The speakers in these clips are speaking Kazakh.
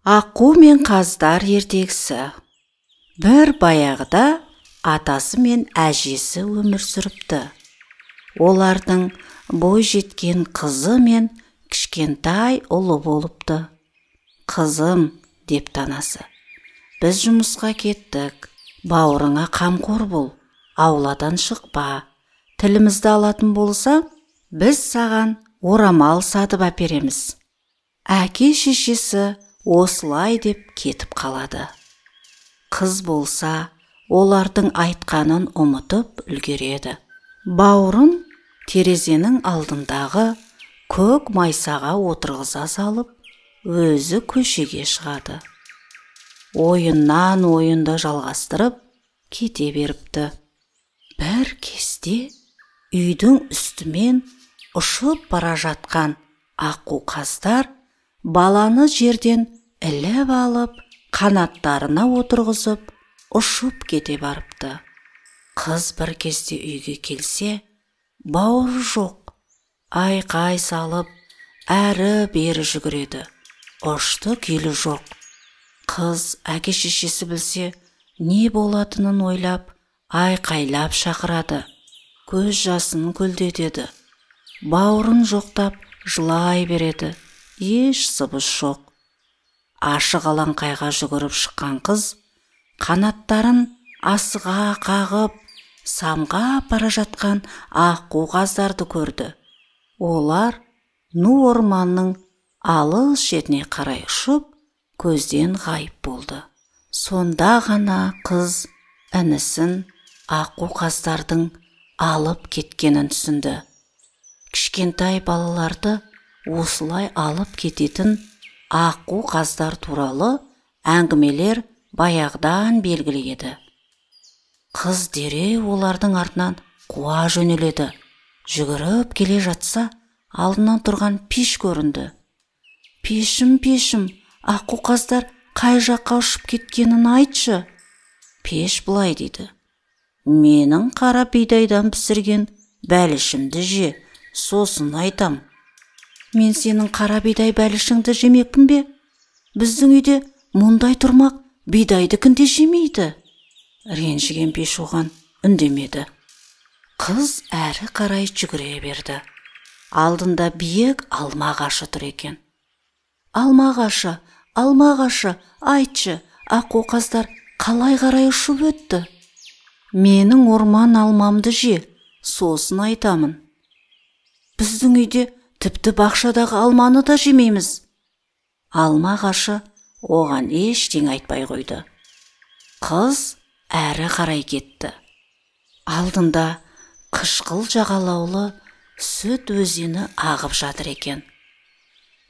Аққу мен қаздар ертегісі. Бір баяғыда атасы мен әжесі өмір сүріпті. Олардың бой жеткен қызы мен кішкентай ұлы болыпты. «Қызым», депті анасы, «біз жұмысқа кеттік. Бауырыңа қамқор бол, ауладан шықпа. Тілімізді алатын болса, біз саған орамал сатып әпереміз». Әке шешесі осылай деп кетіп қалады. Қыз болса, олардың айтқанын ұмытып үлгереді. Бауырын терезенің алдындағы көк майсаға отырғыза салып, өзі көшеге шығады. Ойыннан ойынды жалғастырып кете беріпті. Бір кезде үйдің үстімен ұшып бара жатқан аққу қаздар баланы жерден іліп алып, қанаттарына отырғызып, ұшып кете барыпты. Қыз бір кезде үйге келсе, бауыры жоқ. Айқай салып, әрі-бері жүгіреді. Ұшты күйлі жоқ. Қыз әке шешесі білсе, не болатынын ойлап, айқайлап шақырады. Көз жасын көлдетеді. Бауырын жоқтап, жылай береді. Еш сыбыс жоқ. Ашық алаңқайға жүгіріп шыққан қыз, қанаттарын асыға қағып, самғап бара жатқан аққу қаздарды көрді. Олар Ну орманның алыс шетіне қарай ұшып, көзден ғайып болды. Сонда ғана қыз інісін аққу қаздардың алып кеткенін түсінді. Кішкентай балаларды осылай алып кететін аққу қаздар туралы әңгімелер баяғыдан белгілі еді. Қыз дереу олардың артынан қуа жөнеледі. Жүгіріп келе жатса, алдынан тұрған пеш көрінді. «Пешім, пешім, аққу қаздар қай жаққа ұшып кеткенін айтшы». Пеш былай дейді: «Менің қара бидайдан пісірген бәлішімді же, сосын айтам». «Мен сенің қара бидай бәлішіңді жемекпін бе? Біздің үйде мұндай тұрмақ бидайды кімде жемейді?» Ренжіген пеш оған үндемеді. Қыз әрі қарай жүгіре берді. Алдында биік алма ағашы тұр екен. «Алма ағашы, алма ағашы, айтшы, аққу қаздар қалай қарай ұшып өтті?» «Менің орман алмамды же, сосын айтамын». «Біздің үйде тіпті бақшадағы алманы да жемейміз». Алма ағашы оған ештеңе айтпай қойды. Қыз әрі қарай кетті. Алдында қышқыл жағалаулы Сүт өзені ағып жатыр екен.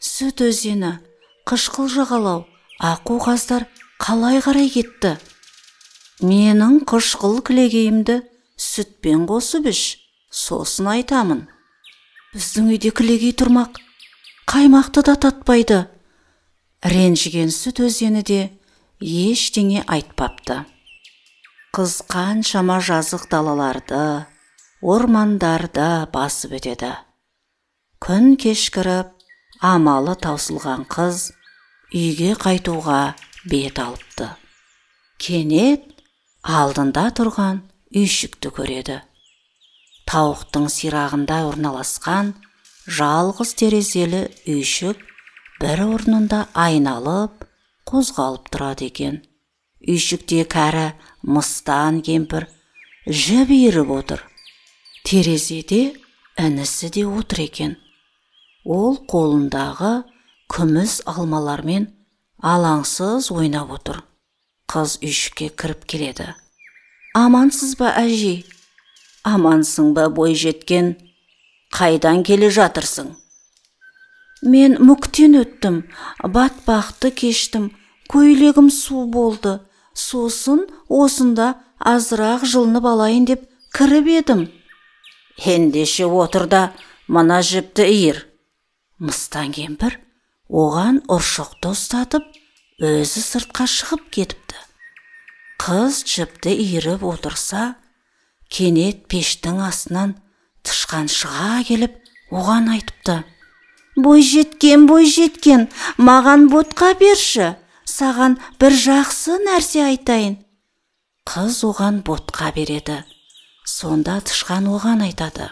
«Сүт өзені, қышқыл жағалау, аққу қаздар қалай қарай кетті?» «Менің қышқыл кілегейімді сүтпен қосып іш, сосын айтамын». «Біздің үйде кілегей тұрмақ, қаймақты да татпайды». Ренжіген Сүт өзені де ештеңе айтпапты. Қыз қаншама жазық далаларды, ормандарды басып өтеді. Күн кешкіріп, амалы таусылған қыз үйге қайтуға бет алыпты. Кенет алдында тұрған үйшікті көреді. Тауықтың сирағында орналасқан жалғыз терезелі үйшік бір орнында айналып, қозғалып тұрады екен. Үйшікте кәрі мыстан кемпір жіп иіріп отыр. Терезеде інісі де отыр екен. Ол қолындағы күміс алмалармен алаңсыз ойнап отыр. Қыз үйшікке кіріп келеді. «Амансыз ба, әже?» «Амансың ба, бой жеткен? Қайдан келе жатырсың?» «Мен мүктен өттім, батпақты кештім, көйлегім су болды. Сосын осында азырақ жылынып алайын деп кіріп едім». «Ендеше отыр да мына жіпті иір». Мыстан кемпір оған ұршықты ұстатып, өзі сыртқа шығып кетіпті. Қыз жіпті иіріп отырса, кенет пештің астынан тышқан шыға келіп, оған айтыпты: «Бой жеткен, маған ботқа берші, саған бір жақсы нәрсе айтайын. Қыз оған ботқа береді. Сонда тышқан оған айтады: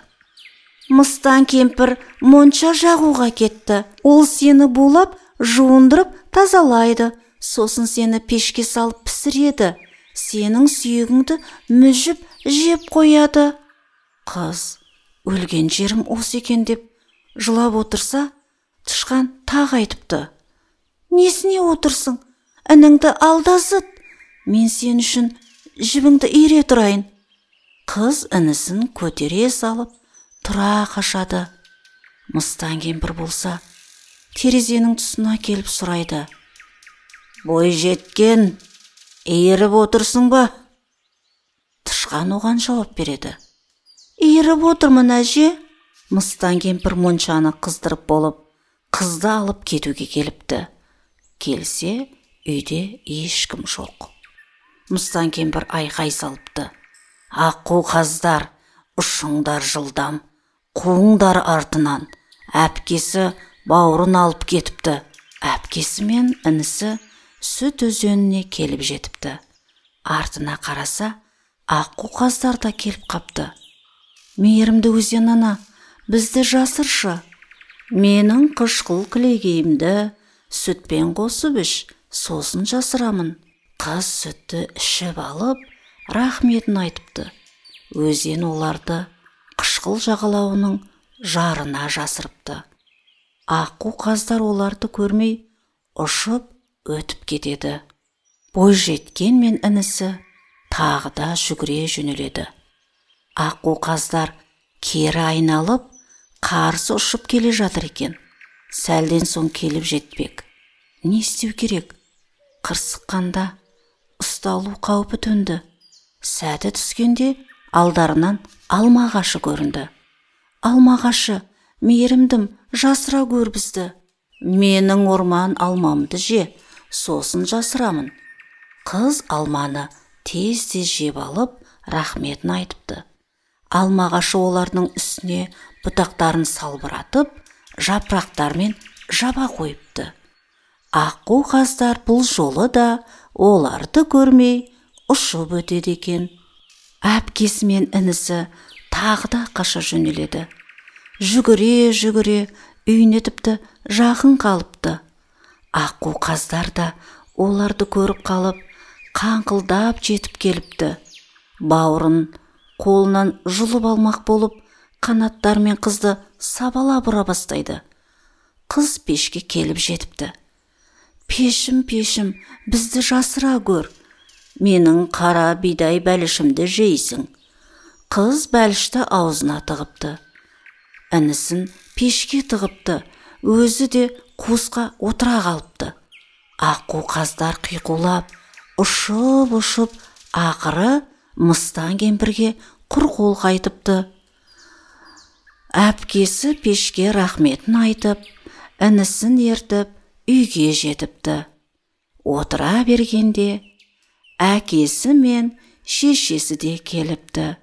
Мыстан кемпір монша жағуға кетті. Ол сені булап, жуындырып тазалайды. Сосын сені пешке салып пісіреді. Сенің сүйегіңді мүжіп жеп қояды. Қыз, өлген жерім осы екен деп жылап отырса, тышқан тағы айтыпты: Несіне отырсың? Ініңді алда зыт. Мен сен үшін жібіңді иіре тұрайын. Қыз інісін көтере салып тұра қашады. Мыстан кемпір болса, терезенің тұсына келіп сұрайды: Бой жеткен, иіріп отырсың ба? Тышқан оған жауап береді: Иіріп отырмын, әже. Мыстан кемпір моншаны қыздырып болып, қызды алып кетуге келіпті. Келсе, үйде ешкім жоқ. Мыстан кемпір айқай салыпты: Аққу қаздар, ұшыңдар жылдам, қуыңдар артынан. Әпкесі бауырын алып кетіпті. Әпкесі мен інісі сүт өзеніне келіп жетіпті. Артына қараса, аққу қаздар да келіп қапты. Мейірімді өзен ана, бізді жасыршы. Менің қышқыл кілегейімді сүтпен қосып іш, сосын жасырамын. Қыз сүтті ішіп алып, рахметін айтыпты. Өзен оларды қышқыл жағалауының жарына жасырыпты. Аққу қаздар оларды көрмей ұшып өтіп кетеді. Бойжеткен мен інісі тағы да жүгіре жөнеледі. Аққу қаздар кері айналып, қарсы ұшып келе жатыр екен. Сәлден соң келіп жетпек. Не істеу керек? Қырсыққанда ұсталу қаупі төнді. Сәті түскенде алдарынан алма ағашы көрінді. Алма ағашы, мейірімдім, жасыра көр бізді. Менің орман алмамды же, сосын жасырамын. Қыз алманы тез-тез жеп алып, рахметін айтыпты. Алма ағашы олардың үстіне бұтақтарын салбыратып, жапырақтармен жаба қойыпты. Аққу қаздар бұл жолы да оларды көрмей ұшып өтеді екен. Әпкесі мен інісі тағы да қаша жөнеледі. Жүгіре-жүгіре үйіне тіпті жақын қалыпты. Аққу қаздар да оларды көріп қалып, қаңқылдап жетіп келіпті. Бауырын қолынан жұлып алмақ болып, қанаттарымен қызды сабалап ұра бастайды. Қыз пешке келіп жетіпті. Пешім, пешім, бізді жасыра көр. Менің қара бидай бәлішімді жейсің. Қыз бәлішті аузына тығыпты. Інісін пешке тығыпты. Өзі де қуысқа отыра қалыпты. Аққу қаздар қиқулап, ұшып-ұшып, ақыры мыстан кемпірге құр қол қайтыпты. Әпкесі пешке рахметін айтып, інісін ертіп, үйге жетіпті. Отыра бергенде, әкесі мен шешесі де келіпті.